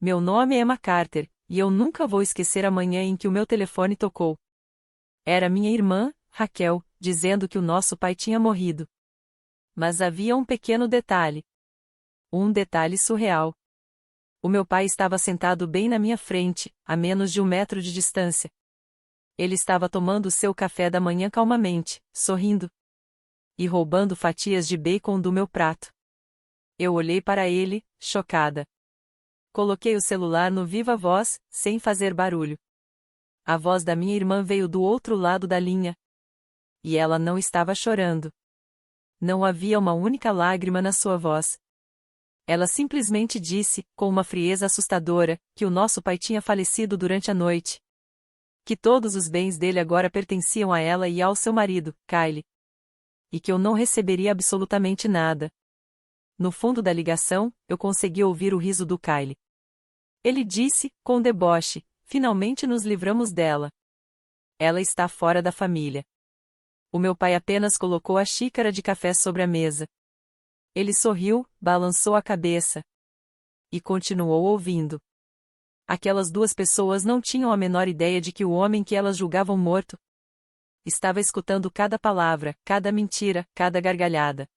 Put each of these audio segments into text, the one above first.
Meu nome é Emma Carter, e eu nunca vou esquecer a manhã em que o meu telefone tocou. Era minha irmã, Raquel, dizendo que o nosso pai tinha morrido. Mas havia um pequeno detalhe. Um detalhe surreal. O meu pai estava sentado bem na minha frente, a menos de 1 metro de distância. Ele estava tomando seu café da manhã calmamente, sorrindo. E roubando fatias de bacon do meu prato. Eu olhei para ele, chocada. Coloquei o celular no viva voz, sem fazer barulho. A voz da minha irmã veio do outro lado da linha. E ela não estava chorando. Não havia uma única lágrima na sua voz. Ela simplesmente disse, com uma frieza assustadora, que o nosso pai tinha falecido durante a noite. Que todos os bens dele agora pertenciam a ela e ao seu marido, Kyle. E que eu não receberia absolutamente nada. No fundo da ligação, eu consegui ouvir o riso do Kyle. Ele disse, com deboche, finalmente nos livramos dela. Ela está fora da família. O meu pai apenas colocou a xícara de café sobre a mesa. Ele sorriu, balançou a cabeça. E continuou ouvindo. Aquelas duas pessoas não tinham a menor ideia de que o homem que elas julgavam morto estava escutando cada palavra, cada mentira, cada gargalhada.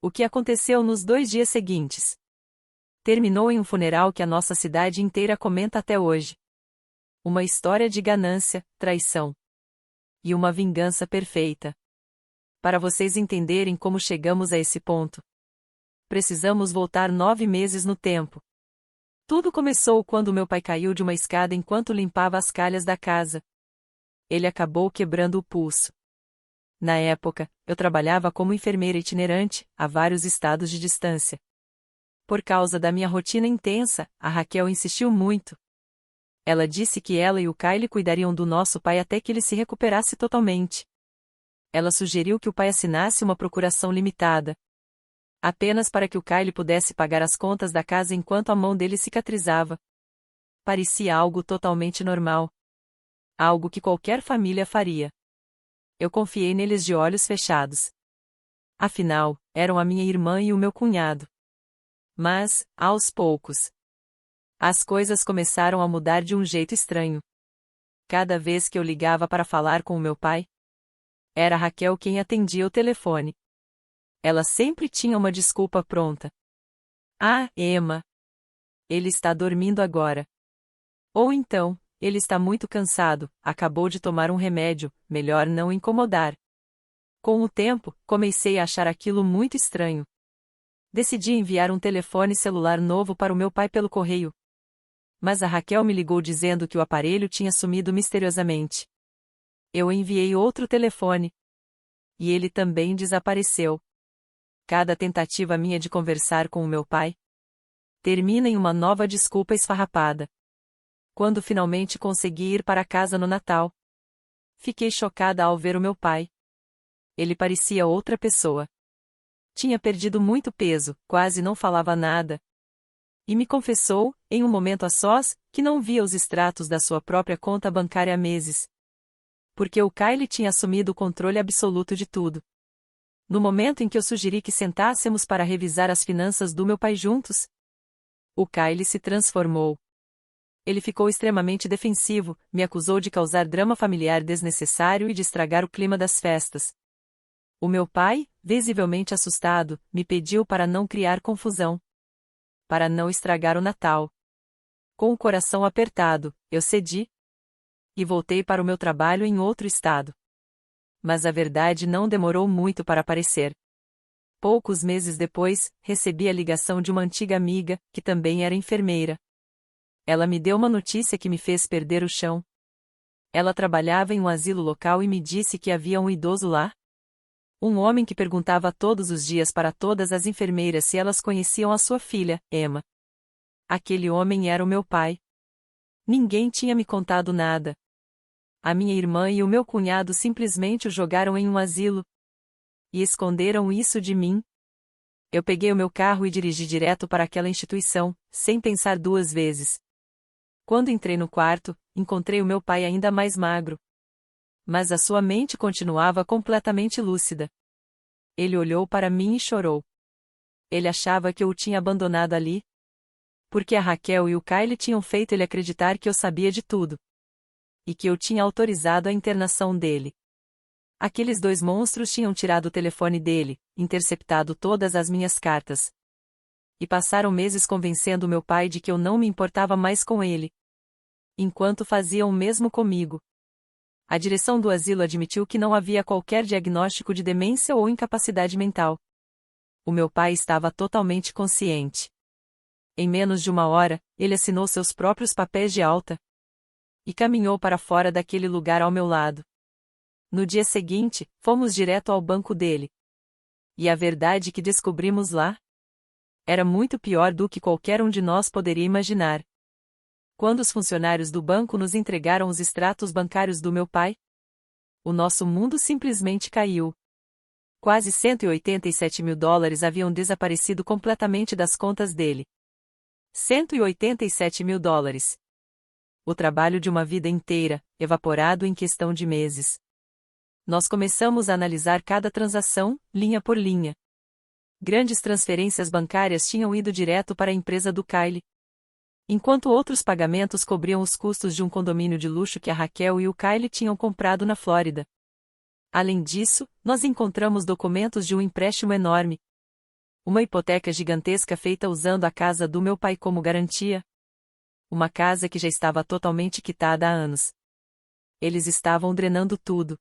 O que aconteceu nos 2 dias seguintes? Terminou em um funeral que a nossa cidade inteira comenta até hoje. Uma história de ganância, traição. E uma vingança perfeita. Para vocês entenderem como chegamos a esse ponto, precisamos voltar 9 meses no tempo. Tudo começou quando meu pai caiu de uma escada enquanto limpava as calhas da casa. Ele acabou quebrando o pulso. Na época, eu trabalhava como enfermeira itinerante, a vários estados de distância. Por causa da minha rotina intensa, a Raquel insistiu muito. Ela disse que ela e o Kyle cuidariam do nosso pai até que ele se recuperasse totalmente. Ela sugeriu que o pai assinasse uma procuração limitada. Apenas para que o Kyle pudesse pagar as contas da casa enquanto a mão dele cicatrizava. Parecia algo totalmente normal. Algo que qualquer família faria. Eu confiei neles de olhos fechados. Afinal, eram a minha irmã e o meu cunhado. Mas, aos poucos, as coisas começaram a mudar de um jeito estranho. Cada vez que eu ligava para falar com o meu pai, era Raquel quem atendia o telefone. Ela sempre tinha uma desculpa pronta. Ah, Emma. Ele está dormindo agora. Ou então, ele está muito cansado, acabou de tomar um remédio, melhor não incomodar. Com o tempo, comecei a achar aquilo muito estranho. Decidi enviar um telefone celular novo para o meu pai pelo correio. Mas a Raquel me ligou dizendo que o aparelho tinha sumido misteriosamente. Eu enviei outro telefone. E ele também desapareceu. Cada tentativa minha de conversar com o meu pai termina em uma nova desculpa esfarrapada. Quando finalmente consegui ir para casa no Natal, fiquei chocada ao ver o meu pai. Ele parecia outra pessoa. Tinha perdido muito peso, quase não falava nada. E me confessou, em um momento a sós, que não via os extratos da sua própria conta bancária há meses. Porque o Kyle tinha assumido o controle absoluto de tudo. No momento em que eu sugeri que sentássemos para revisar as finanças do meu pai juntos, o Kyle se transformou. Ele ficou extremamente defensivo, me acusou de causar drama familiar desnecessário e de estragar o clima das festas. O meu pai, visivelmente assustado, me pediu para não criar confusão. Para não estragar o Natal. Com o coração apertado, eu cedi. E voltei para o meu trabalho em outro estado. Mas a verdade não demorou muito para aparecer. Poucos meses depois, recebi a ligação de uma antiga amiga, que também era enfermeira. Ela me deu uma notícia que me fez perder o chão. Ela trabalhava em um asilo local e me disse que havia um idoso lá. Um homem que perguntava todos os dias para todas as enfermeiras se elas conheciam a sua filha, Emma. Aquele homem era o meu pai. Ninguém tinha me contado nada. A minha irmã e o meu cunhado simplesmente o jogaram em um asilo. E esconderam isso de mim. Eu peguei o meu carro e dirigi direto para aquela instituição, sem pensar 2 vezes. Quando entrei no quarto, encontrei o meu pai ainda mais magro. Mas a sua mente continuava completamente lúcida. Ele olhou para mim e chorou. Ele achava que eu o tinha abandonado ali. Porque a Raquel e o Kyle tinham feito ele acreditar que eu sabia de tudo. E que eu tinha autorizado a internação dele. Aqueles dois monstros tinham tirado o telefone dele, interceptado todas as minhas cartas. E passaram meses convencendo meu pai de que eu não me importava mais com ele. Enquanto faziam o mesmo comigo. A direção do asilo admitiu que não havia qualquer diagnóstico de demência ou incapacidade mental. O meu pai estava totalmente consciente. Em menos de 1 hora, ele assinou seus próprios papéis de alta. E caminhou para fora daquele lugar ao meu lado. No dia seguinte, fomos direto ao banco dele. E a verdade que descobrimos lá? Era muito pior do que qualquer um de nós poderia imaginar. Quando os funcionários do banco nos entregaram os extratos bancários do meu pai, o nosso mundo simplesmente caiu. Quase 187 mil dólares haviam desaparecido completamente das contas dele. 187 mil dólares. O trabalho de uma vida inteira, evaporado em questão de meses. Nós começamos a analisar cada transação, linha por linha. Grandes transferências bancárias tinham ido direto para a empresa do Kyle. Enquanto outros pagamentos cobriam os custos de um condomínio de luxo que a Raquel e o Kyle tinham comprado na Flórida. Além disso, nós encontramos documentos de um empréstimo enorme. Uma hipoteca gigantesca feita usando a casa do meu pai como garantia. Uma casa que já estava totalmente quitada há anos. Eles estavam drenando tudo.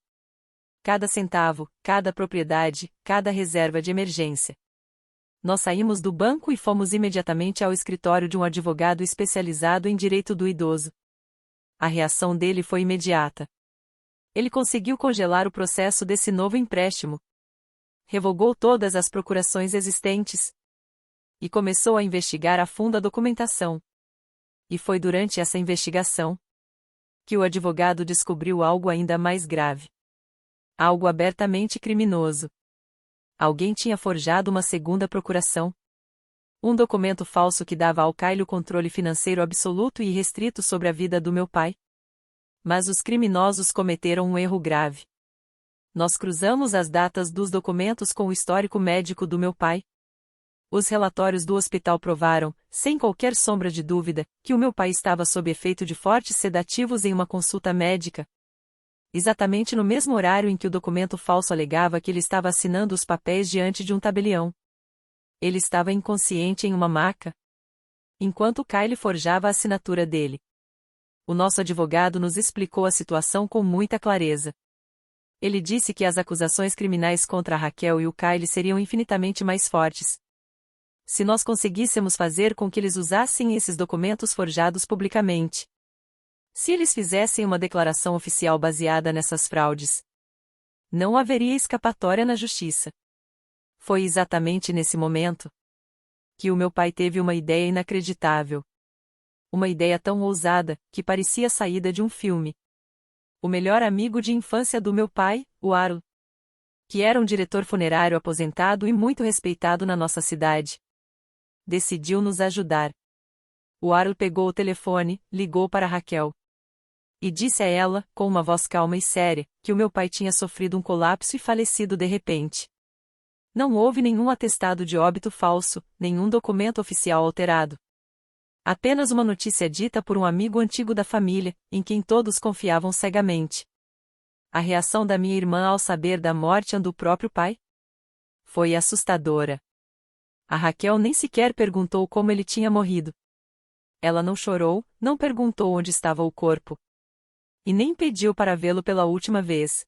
Cada centavo, cada propriedade, cada reserva de emergência. Nós saímos do banco e fomos imediatamente ao escritório de um advogado especializado em direito do idoso. A reação dele foi imediata. Ele conseguiu congelar o processo desse novo empréstimo. Revogou todas as procurações existentes. E começou a investigar a fundo a documentação. E foi durante essa investigação que o advogado descobriu algo ainda mais grave. Algo abertamente criminoso. Alguém tinha forjado uma segunda procuração. Um documento falso que dava ao Kyle o controle financeiro absoluto e irrestrito sobre a vida do meu pai. Mas os criminosos cometeram um erro grave. Nós cruzamos as datas dos documentos com o histórico médico do meu pai. Os relatórios do hospital provaram, sem qualquer sombra de dúvida, que o meu pai estava sob efeito de fortes sedativos em uma consulta médica. Exatamente no mesmo horário em que o documento falso alegava que ele estava assinando os papéis diante de um tabelião. Ele estava inconsciente em uma maca. Enquanto Kyle forjava a assinatura dele. O nosso advogado nos explicou a situação com muita clareza. Ele disse que as acusações criminais contra a Raquel e o Kyle seriam infinitamente mais fortes. Se nós conseguíssemos fazer com que eles usassem esses documentos forjados publicamente. Se eles fizessem uma declaração oficial baseada nessas fraudes, não haveria escapatória na justiça. Foi exatamente nesse momento que o meu pai teve uma ideia inacreditável. Uma ideia tão ousada, que parecia saída de um filme. O melhor amigo de infância do meu pai, o Arlo, que era um diretor funerário aposentado e muito respeitado na nossa cidade, decidiu nos ajudar. O Arlo pegou o telefone, ligou para Raquel. E disse a ela, com uma voz calma e séria, que o meu pai tinha sofrido um colapso e falecido de repente. Não houve nenhum atestado de óbito falso, nenhum documento oficial alterado. Apenas uma notícia dita por um amigo antigo da família, em quem todos confiavam cegamente. A reação da minha irmã ao saber da morte do próprio pai? Foi assustadora. A Raquel nem sequer perguntou como ele tinha morrido. Ela não chorou, não perguntou onde estava o corpo. E nem pediu para vê-lo pela última vez.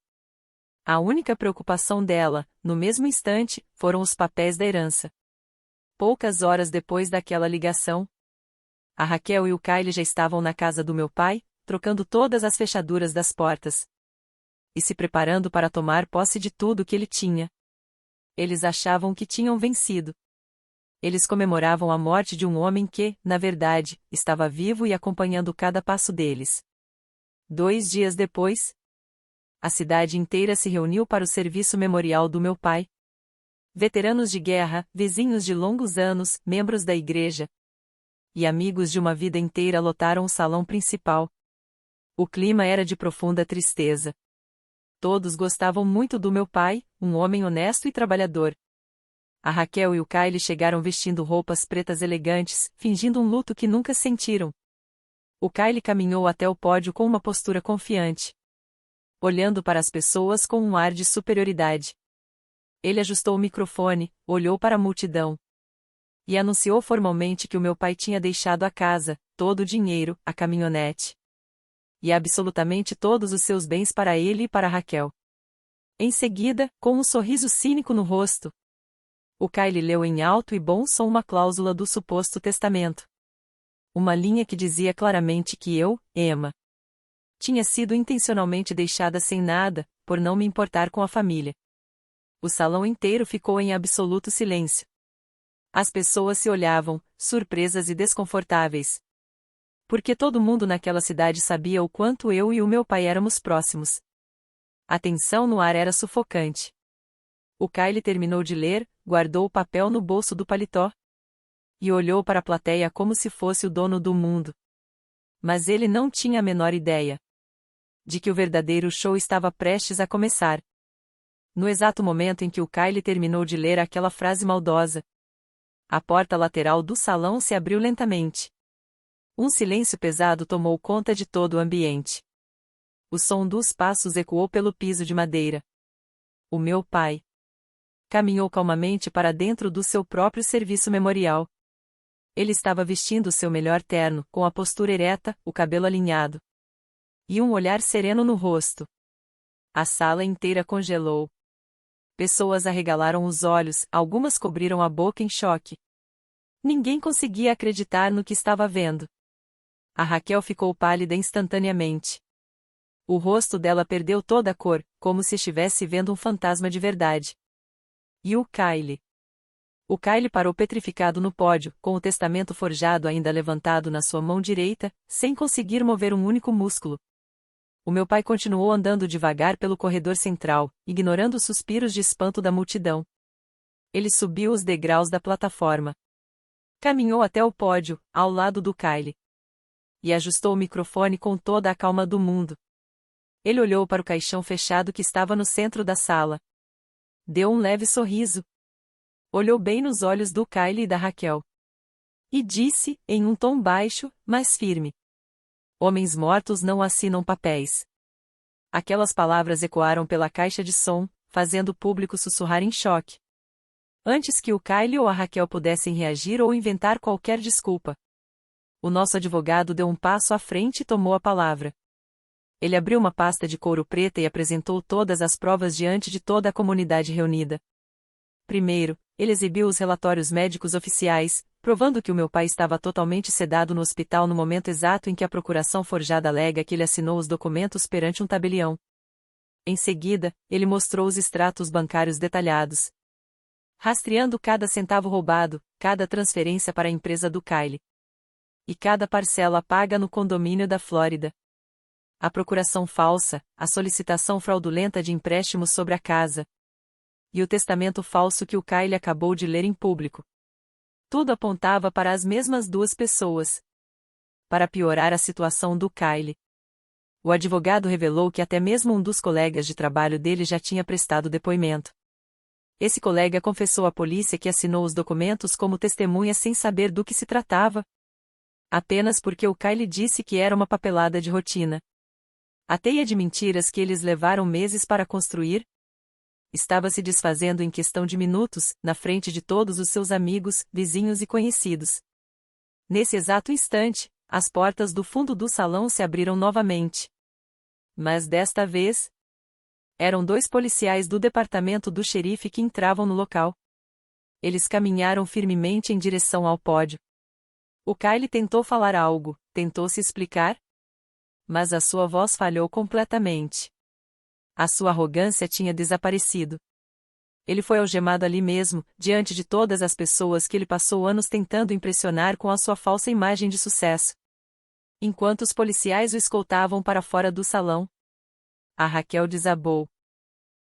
A única preocupação dela, no mesmo instante, foram os papéis da herança. Poucas horas depois daquela ligação, a Raquel e o Kyle já estavam na casa do meu pai, trocando todas as fechaduras das portas. E se preparando para tomar posse de tudo que ele tinha. Eles achavam que tinham vencido. Eles comemoravam a morte de um homem que, na verdade, estava vivo e acompanhando cada passo deles. 2 dias depois, a cidade inteira se reuniu para o serviço memorial do meu pai. Veteranos de guerra, vizinhos de longos anos, membros da igreja e amigos de uma vida inteira lotaram o salão principal. O clima era de profunda tristeza. Todos gostavam muito do meu pai, um homem honesto e trabalhador. A Raquel e o Kyle chegaram vestindo roupas pretas elegantes, fingindo um luto que nunca sentiram. O Kyle caminhou até o pódio com uma postura confiante, olhando para as pessoas com um ar de superioridade. Ele ajustou o microfone, olhou para a multidão e anunciou formalmente que o meu pai tinha deixado a casa, todo o dinheiro, a caminhonete e absolutamente todos os seus bens para ele e para Raquel. Em seguida, com um sorriso cínico no rosto, o Kyle leu em alto e bom som uma cláusula do suposto testamento. Uma linha que dizia claramente que eu, Emma, tinha sido intencionalmente deixada sem nada, por não me importar com a família. O salão inteiro ficou em absoluto silêncio. As pessoas se olhavam, surpresas e desconfortáveis. Porque todo mundo naquela cidade sabia o quanto eu e o meu pai éramos próximos. A tensão no ar era sufocante. O Kyle terminou de ler, guardou o papel no bolso do paletó e olhou para a plateia como se fosse o dono do mundo. Mas ele não tinha a menor ideia de que o verdadeiro show estava prestes a começar. No exato momento em que o Kyle terminou de ler aquela frase maldosa, a porta lateral do salão se abriu lentamente. Um silêncio pesado tomou conta de todo o ambiente. O som dos passos ecoou pelo piso de madeira. O meu pai caminhou calmamente para dentro do seu próprio serviço memorial. Ele estava vestindo seu melhor terno, com a postura ereta, o cabelo alinhado e um olhar sereno no rosto. A sala inteira congelou. Pessoas arregalaram os olhos, algumas cobriram a boca em choque. Ninguém conseguia acreditar no que estava vendo. A Raquel ficou pálida instantaneamente. O rosto dela perdeu toda a cor, como se estivesse vendo um fantasma de verdade. E o Kyle? O Kyle parou petrificado no pódio, com o testamento forjado ainda levantado na sua mão direita, sem conseguir mover um único músculo. O meu pai continuou andando devagar pelo corredor central, ignorando os suspiros de espanto da multidão. Ele subiu os degraus da plataforma. Caminhou até o pódio, ao lado do Kyle. E ajustou o microfone com toda a calma do mundo. Ele olhou para o caixão fechado que estava no centro da sala. Deu um leve sorriso. Olhou bem nos olhos do Kyle e da Raquel. E disse, em um tom baixo, mas firme: Homens mortos não assinam papéis. Aquelas palavras ecoaram pela caixa de som, fazendo o público sussurrar em choque. Antes que o Kyle ou a Raquel pudessem reagir ou inventar qualquer desculpa, o nosso advogado deu um passo à frente e tomou a palavra. Ele abriu uma pasta de couro preta e apresentou todas as provas diante de toda a comunidade reunida. Primeiro, ele exibiu os relatórios médicos oficiais, provando que o meu pai estava totalmente sedado no hospital no momento exato em que a procuração forjada alega que ele assinou os documentos perante um tabelião. Em seguida, ele mostrou os extratos bancários detalhados, rastreando cada centavo roubado, cada transferência para a empresa do Kyle e cada parcela paga no condomínio da Flórida. A procuração falsa, a solicitação fraudulenta de empréstimos sobre a casa e o testamento falso que o Kyle acabou de ler em público. Tudo apontava para as mesmas duas pessoas. Para piorar a situação do Kyle, o advogado revelou que até mesmo um dos colegas de trabalho dele já tinha prestado depoimento. Esse colega confessou à polícia que assinou os documentos como testemunha sem saber do que se tratava, apenas porque o Kyle disse que era uma papelada de rotina. A teia de mentiras que eles levaram meses para construir estava se desfazendo em questão de minutos, na frente de todos os seus amigos, vizinhos e conhecidos. Nesse exato instante, as portas do fundo do salão se abriram novamente. Mas desta vez, eram 2 policiais do departamento do xerife que entravam no local. Eles caminharam firmemente em direção ao pódio. O Kyle tentou falar algo, tentou se explicar, mas a sua voz falhou completamente. A sua arrogância tinha desaparecido. Ele foi algemado ali mesmo, diante de todas as pessoas que ele passou anos tentando impressionar com a sua falsa imagem de sucesso. Enquanto os policiais o escoltavam para fora do salão, a Raquel desabou.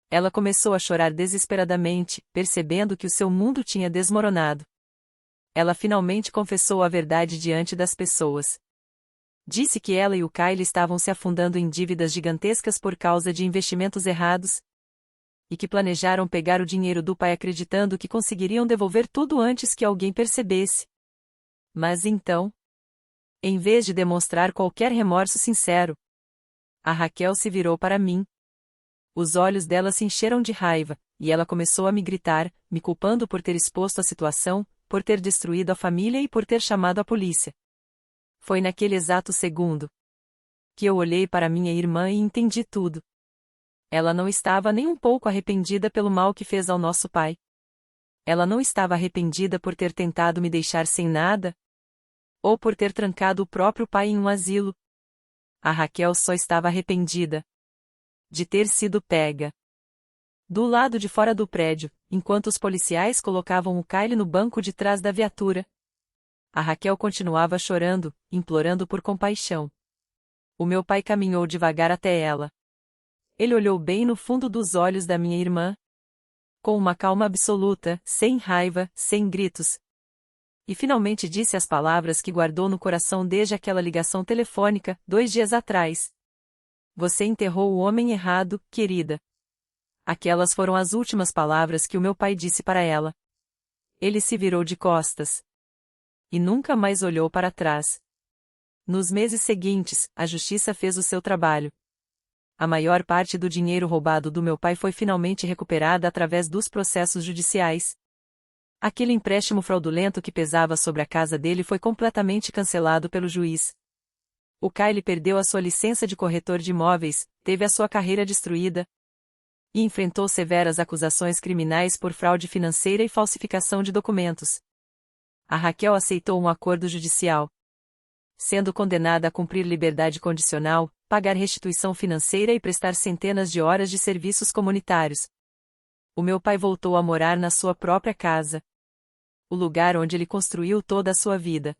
Ela começou a chorar desesperadamente, percebendo que o seu mundo tinha desmoronado. Ela finalmente confessou a verdade diante das pessoas. Disse que ela e o Kyle estavam se afundando em dívidas gigantescas por causa de investimentos errados e que planejaram pegar o dinheiro do pai acreditando que conseguiriam devolver tudo antes que alguém percebesse. Mas então, em vez de demonstrar qualquer remorso sincero, a Raquel se virou para mim. Os olhos dela se encheram de raiva, e ela começou a me gritar, me culpando por ter exposto a situação, por ter destruído a família e por ter chamado a polícia. Foi naquele exato segundo que eu olhei para minha irmã e entendi tudo. Ela não estava nem um pouco arrependida pelo mal que fez ao nosso pai. Ela não estava arrependida por ter tentado me deixar sem nada, ou por ter trancado o próprio pai em um asilo. A Raquel só estava arrependida de ter sido pega do lado de fora do prédio, enquanto os policiais colocavam o Kyle no banco de trás da viatura. A Raquel continuava chorando, implorando por compaixão. O meu pai caminhou devagar até ela. Ele olhou bem no fundo dos olhos da minha irmã, com uma calma absoluta, sem raiva, sem gritos. E finalmente disse as palavras que guardou no coração desde aquela ligação telefônica, 2 dias atrás. Você enterrou o homem errado, querida. Aquelas foram as últimas palavras que o meu pai disse para ela. Ele se virou de costas e nunca mais olhou para trás. Nos meses seguintes, a justiça fez o seu trabalho. A maior parte do dinheiro roubado do meu pai foi finalmente recuperada através dos processos judiciais. Aquele empréstimo fraudulento que pesava sobre a casa dele foi completamente cancelado pelo juiz. O Kyle perdeu a sua licença de corretor de imóveis, teve a sua carreira destruída e enfrentou severas acusações criminais por fraude financeira e falsificação de documentos. A Raquel aceitou um acordo judicial, sendo condenada a cumprir liberdade condicional, pagar restituição financeira e prestar centenas de horas de serviços comunitários. O meu pai voltou a morar na sua própria casa, o lugar onde ele construiu toda a sua vida.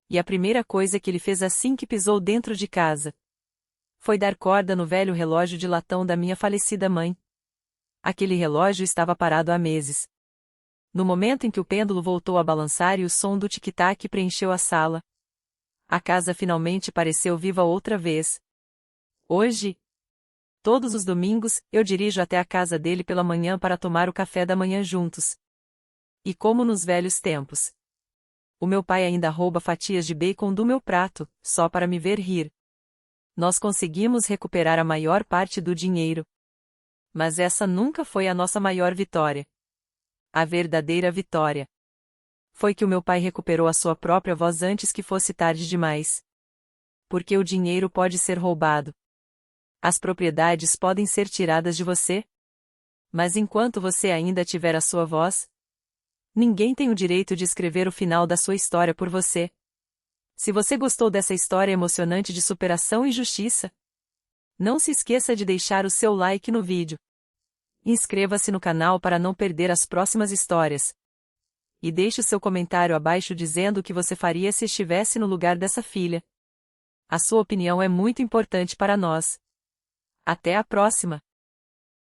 E a primeira coisa que ele fez assim que pisou dentro de casa foi dar corda no velho relógio de latão da minha falecida mãe. Aquele relógio estava parado há meses. No momento em que o pêndulo voltou a balançar e o som do tic-tac preencheu a sala, a casa finalmente pareceu viva outra vez. Hoje, todos os domingos, eu dirijo até a casa dele pela manhã para tomar o café da manhã juntos. E como nos velhos tempos, o meu pai ainda rouba fatias de bacon do meu prato, só para me ver rir. Nós conseguimos recuperar a maior parte do dinheiro. Mas essa nunca foi a nossa maior vitória. A verdadeira vitória foi que o meu pai recuperou a sua própria voz antes que fosse tarde demais. Porque o dinheiro pode ser roubado. As propriedades podem ser tiradas de você. Mas enquanto você ainda tiver a sua voz, ninguém tem o direito de escrever o final da sua história por você. Se você gostou dessa história emocionante de superação e justiça, não se esqueça de deixar o seu like no vídeo. Inscreva-se no canal para não perder as próximas histórias. E deixe o seu comentário abaixo dizendo o que você faria se estivesse no lugar dessa filha. A sua opinião é muito importante para nós. Até a próxima!